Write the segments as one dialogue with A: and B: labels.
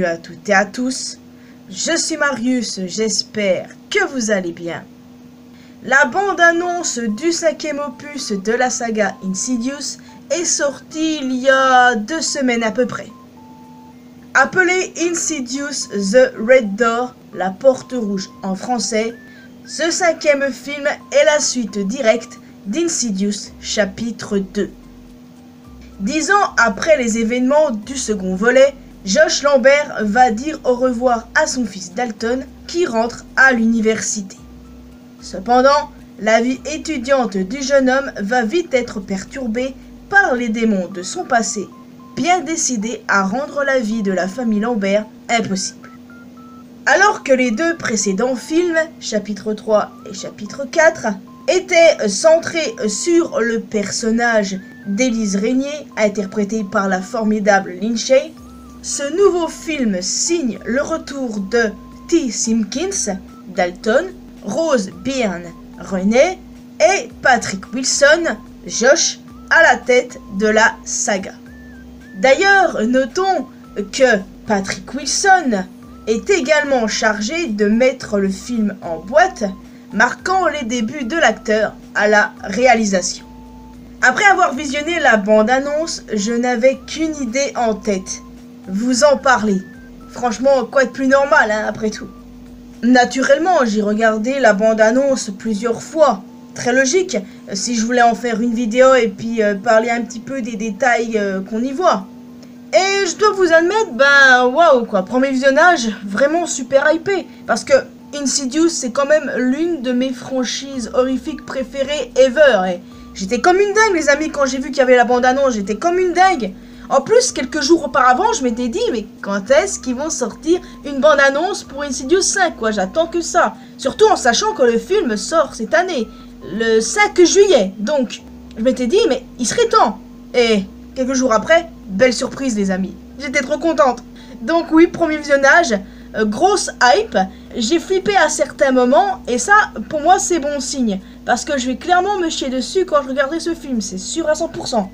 A: bienvenue à toutes et à tous. Je suis Marius, j'espère que vous allez bien. La bande-annonce du 5e opus de la saga Insidious est sortie il y a 2 semaines à peu près. Appelé Insidious The Red Door, la porte rouge en français, ce 5e film est la suite directe d'Insidious chapitre 2. 10 ans après les événements du second volet, Josh Lambert va dire au revoir à son fils Dalton qui rentre à l'université. Cependant, la vie étudiante du jeune homme va vite être perturbée par les démons de son passé, bien décidés à rendre la vie de la famille Lambert impossible. Alors que les 2 précédents films, chapitre 3 et chapitre 4, étaient centrés sur le personnage d'Elise Régnier, interprétée par la formidable Lynchey, ce nouveau film signe le retour de T. Simpkins, Dalton, Rose Byrne, Renee et Patrick Wilson, Josh, à la tête de la saga. D'ailleurs, notons que Patrick Wilson est également chargé de mettre le film en boîte, marquant les débuts de l'acteur à la réalisation. Après avoir visionné la bande-annonce, je n'avais qu'une idée en tête. Vous en parler. Franchement, quoi de plus normal, hein, après tout. Naturellement, j'ai regardé la bande-annonce plusieurs fois. Très logique, si je voulais en faire une vidéo et puis parler un petit peu des détails qu'on y voit. Et je dois vous admettre, waouh quoi, premier visionnage, vraiment super hypé. Parce que Insidious, c'est quand même l'une de mes franchises horrifiques préférées ever. Et j'étais comme une dingue, les amis, quand j'ai vu qu'il y avait la bande-annonce, j'étais comme une dingue. En plus, quelques jours auparavant, je m'étais dit, mais quand est-ce qu'ils vont sortir une bande-annonce pour Insidious 5, quoi, j'attends que ça. Surtout en sachant que le film sort cette année, le 5 juillet. Donc, je m'étais dit, mais il serait temps. Et quelques jours après, belle surprise, les amis. J'étais trop contente. Donc oui, premier visionnage, grosse hype. J'ai flippé à certains moments, et ça, pour moi, c'est bon signe. Parce que je vais clairement me chier dessus quand je regarderai ce film, c'est sûr à 100%.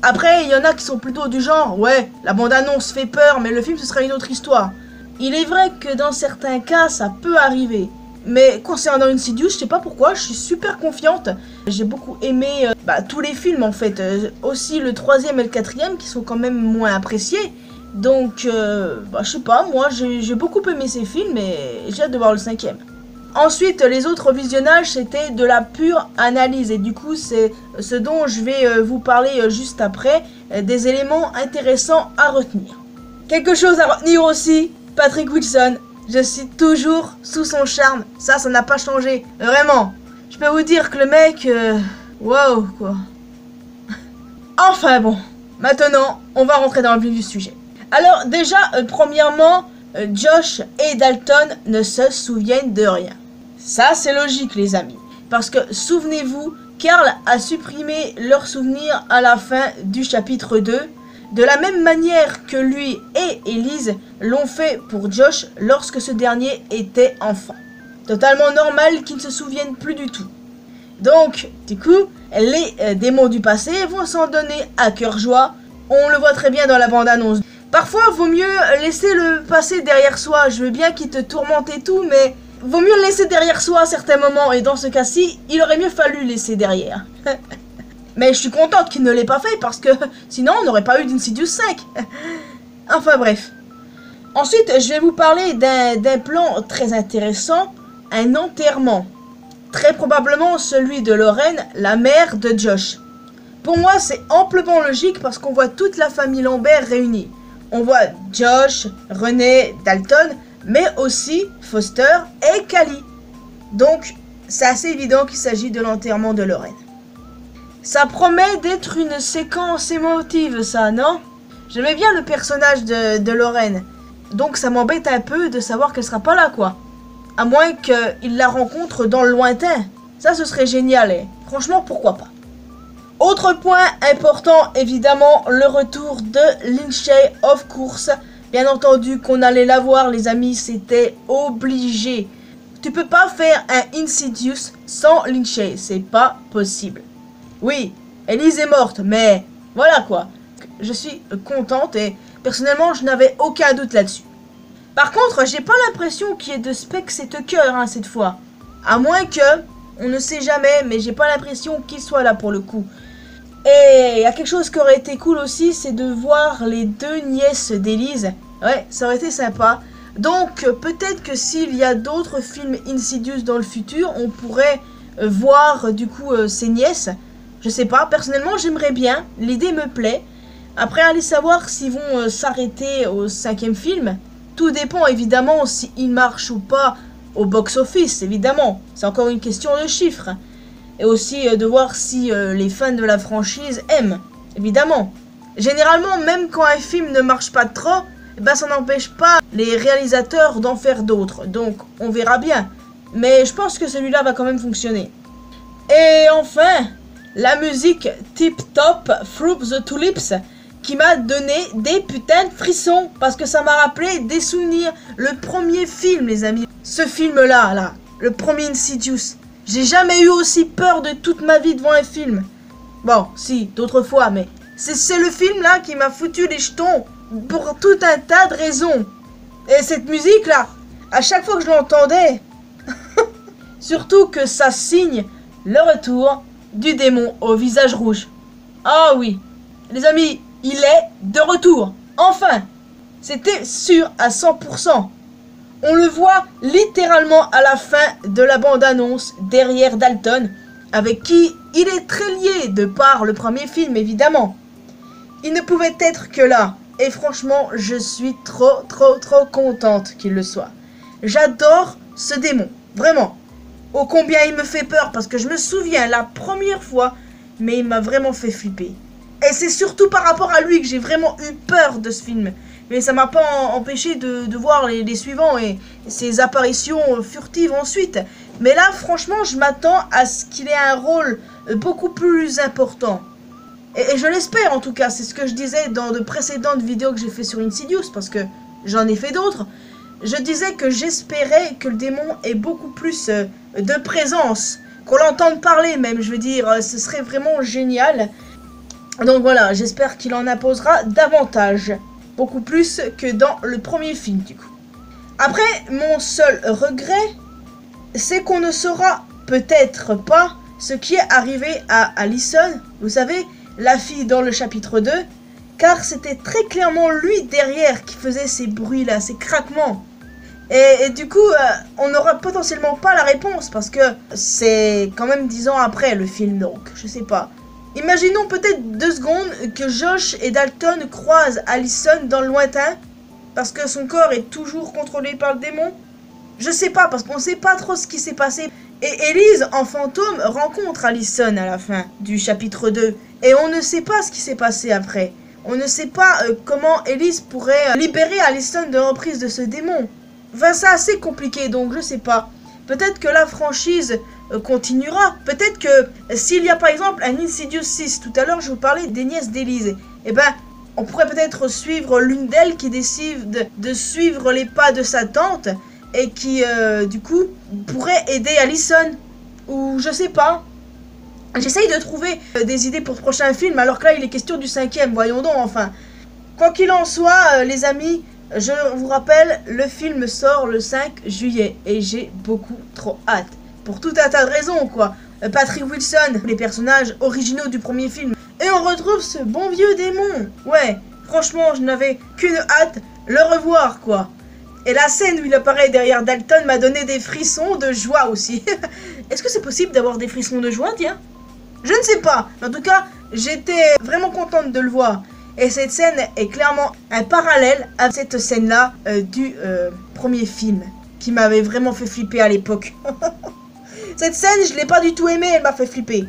A: Après, il y en a qui sont plutôt du genre, ouais, la bande-annonce fait peur, mais le film, ce sera une autre histoire. Il est vrai que dans certains cas, ça peut arriver. Mais concernant Insidious, je sais pas pourquoi, je suis super confiante. J'ai beaucoup aimé tous les films, en fait. Aussi le 3e et le 4e, qui sont quand même moins appréciés. Donc, je sais pas, moi, j'ai beaucoup aimé ces films, et j'ai hâte de voir le 5e. Ensuite, les autres visionnages, c'était de la pure analyse. Et du coup, c'est ce dont je vais vous parler juste après. Des éléments intéressants à retenir. Quelque chose à retenir aussi, Patrick Wilson. Je suis toujours sous son charme. Ça n'a pas changé. Vraiment. Je peux vous dire que le mec... Waouh, quoi. Enfin bon. Maintenant, on va rentrer dans le vif du sujet. Alors, déjà, premièrement, Josh et Dalton ne se souviennent de rien. Ça, c'est logique, les amis. Parce que, souvenez-vous, Carl a supprimé leurs souvenirs à la fin du chapitre 2, de la même manière que lui et Elise l'ont fait pour Josh lorsque ce dernier était enfant. Totalement normal qu'ils ne se souviennent plus du tout. Donc, du coup, les démons du passé vont s'en donner à cœur joie. On le voit très bien dans la bande-annonce. Parfois, vaut mieux laisser le passé derrière soi. Je veux bien qu'il te tourmente et tout, mais vaut mieux le laisser derrière soi à certains moments. Et dans ce cas-ci, il aurait mieux fallu laisser derrière. Mais je suis contente qu'il ne l'ait pas fait, parce que sinon, on n'aurait pas eu d'Insidious 5. Enfin bref. Ensuite, je vais vous parler d'un plan très intéressant, un enterrement. Très probablement celui de Lorraine, la mère de Josh. Pour moi, c'est amplement logique parce qu'on voit toute la famille Lambert réunie. On voit Josh, Renee, Dalton, mais aussi Foster et Callie. Donc, c'est assez évident qu'il s'agit de l'enterrement de Lorraine. Ça promet d'être une séquence émotive, ça, non? J'aimais bien le personnage de Lorraine. Donc, ça m'embête un peu de savoir qu'elle sera pas là, quoi. À moins qu'il la rencontre dans le lointain. Ça, ce serait génial, et franchement, pourquoi pas. Autre point important, évidemment, le retour de Lynchey, of course. Bien entendu qu'on allait la voir, les amis, c'était obligé. Tu peux pas faire un Insidious sans Lynchey, c'est pas possible. Oui, Elise est morte, mais voilà quoi. Je suis contente et personnellement, je n'avais aucun doute là-dessus. Par contre, j'ai pas l'impression qu'il y ait de Specs et Tucker hein, cette fois. À moins que, on ne sait jamais, mais j'ai pas l'impression qu'il soit là pour le coup. Et il y a quelque chose qui aurait été cool aussi, c'est de voir les deux nièces d'Elise. Ouais, ça aurait été sympa. Donc, peut-être que s'il y a d'autres films Insidious dans le futur, on pourrait voir du coup ses nièces. Je sais pas, personnellement j'aimerais bien, l'idée me plaît. Après, allez savoir s'ils vont s'arrêter au 5e film. Tout dépend évidemment s'il marche ou pas au box-office, évidemment. C'est encore une question de chiffres. Et aussi de voir si les fans de la franchise aiment, évidemment. Généralement, même quand un film ne marche pas trop, eh ben, ça n'empêche pas les réalisateurs d'en faire d'autres. Donc, on verra bien. Mais je pense que celui-là va quand même fonctionner. Et enfin, la musique Tip Top Through the Tulips qui m'a donné des putains de frissons. Parce que ça m'a rappelé des souvenirs. Le premier film, les amis. Ce film-là, là, le premier Insidious. J'ai jamais eu aussi peur de toute ma vie devant un film. Bon, si, d'autres fois, mais c'est le film là qui m'a foutu les jetons pour tout un tas de raisons. Et cette musique là, à chaque fois que je l'entendais, surtout que ça signe le retour du démon au visage rouge. Ah oui, les amis, il est de retour. Enfin, c'était sûr à 100%. On le voit littéralement à la fin de la bande-annonce derrière Dalton, avec qui il est très lié de par le premier film évidemment. Il ne pouvait être que là, et franchement je suis trop contente qu'il le soit. J'adore ce démon, vraiment. Oh combien il me fait peur, parce que je me souviens la première fois, mais il m'a vraiment fait flipper. Et c'est surtout par rapport à lui que j'ai vraiment eu peur de ce film. Mais ça m'a pas empêché de voir les suivants et ses apparitions furtives ensuite. Mais là, franchement, je m'attends à ce qu'il ait un rôle beaucoup plus important. Et je l'espère en tout cas, c'est ce que je disais dans de précédentes vidéos que j'ai fait sur Insidious, parce que j'en ai fait d'autres. Je disais que j'espérais que le démon ait beaucoup plus de présence, qu'on l'entende parler même, je veux dire, ce serait vraiment génial. Donc voilà, j'espère qu'il en imposera davantage. Beaucoup plus que dans le premier film du coup. Après, mon seul regret, c'est qu'on ne saura peut-être pas ce qui est arrivé à Allison, vous savez, la fille dans le chapitre 2, car c'était très clairement lui derrière qui faisait ces bruits là, ces craquements. Et du coup, on n'aura potentiellement pas la réponse, parce que c'est quand même 10 ans après le film, donc je sais pas. Imaginons peut-être 2 secondes que Josh et Dalton croisent Allison dans le lointain, parce que son corps est toujours contrôlé par le démon. Je sais pas, parce qu'on sait pas trop ce qui s'est passé. Et Elise, en fantôme, rencontre Allison à la fin du chapitre 2. Et on ne sait pas ce qui s'est passé après. On ne sait pas comment Elise pourrait libérer Allison de l'emprise de ce démon. Enfin, c'est assez compliqué, donc je sais pas. Peut-être que la franchise continuera. Peut-être que s'il y a par exemple un Insidious 6, tout à l'heure je vous parlais des nièces d'Elise, et ben on pourrait peut-être suivre l'une d'elles qui décide de suivre les pas de sa tante et qui du coup pourrait aider Allison, ou je sais pas. J'essaye de trouver des idées pour ce prochain film, alors que là il est question du 5e, voyons donc enfin. Quoi qu'il en soit, les amis, je vous rappelle, le film sort le 5 juillet et j'ai beaucoup trop hâte. Pour tout un tas de raisons, quoi. Patrick Wilson, les personnages originaux du premier film. Et on retrouve ce bon vieux démon. Ouais, franchement, je n'avais qu'une hâte, le revoir, quoi. Et la scène où il apparaît derrière Dalton m'a donné des frissons de joie aussi. Est-ce que c'est possible d'avoir des frissons de joie, tiens? Je ne sais pas. En tout cas, j'étais vraiment contente de le voir. Et cette scène est clairement un parallèle à cette scène-là du premier film, qui m'avait vraiment fait flipper à l'époque. Cette scène, je l'ai pas du tout aimée, elle m'a fait flipper.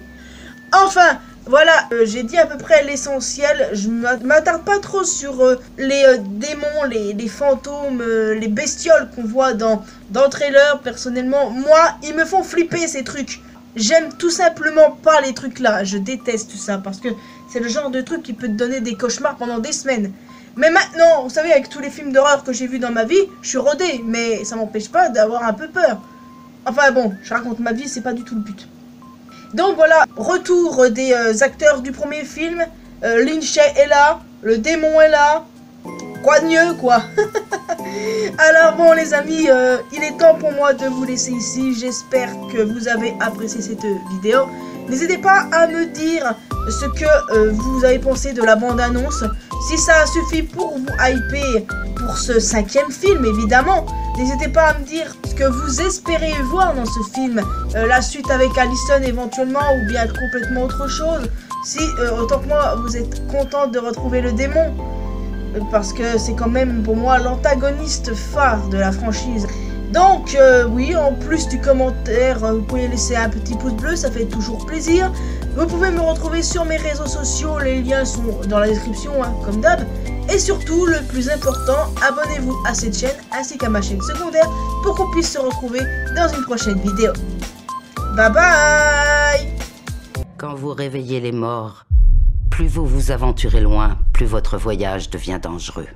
A: Enfin, voilà, j'ai dit à peu près l'essentiel. Je m'attarde pas trop sur les démons, les fantômes, les bestioles qu'on voit dans le trailer. Personnellement, moi, ils me font flipper ces trucs. J'aime tout simplement pas les trucs là. Je déteste tout ça parce que c'est le genre de truc qui peut te donner des cauchemars pendant des semaines. Mais maintenant, vous savez, avec tous les films d'horreur que j'ai vus dans ma vie, je suis rodé, mais ça m'empêche pas d'avoir un peu peur. Enfin bon, je raconte ma vie, c'est pas du tout le but. Donc voilà, retour des acteurs du premier film. Lindsay est là, le démon est là. Quoi de mieux, quoi. Alors bon les amis, il est temps pour moi de vous laisser ici. J'espère que vous avez apprécié cette vidéo. N'hésitez pas à me dire ce que vous avez pensé de la bande-annonce. Si ça suffit pour vous hyper pour ce 5e film, évidemment. N'hésitez pas à me dire ce que vous espérez voir dans ce film. La suite avec Allison éventuellement, ou bien complètement autre chose. Si, autant que moi, vous êtes content de retrouver le démon. Parce que c'est quand même pour moi l'antagoniste phare de la franchise. Donc oui, en plus du commentaire, vous pouvez laisser un petit pouce bleu, ça fait toujours plaisir. Vous pouvez me retrouver sur mes réseaux sociaux, les liens sont dans la description, hein, comme d'hab. Et surtout, le plus important, abonnez-vous à cette chaîne ainsi qu'à ma chaîne secondaire pour qu'on puisse se retrouver dans une prochaine vidéo. Bye bye!
B: Quand vous réveillez les morts, plus vous vous aventurez loin, plus votre voyage devient dangereux.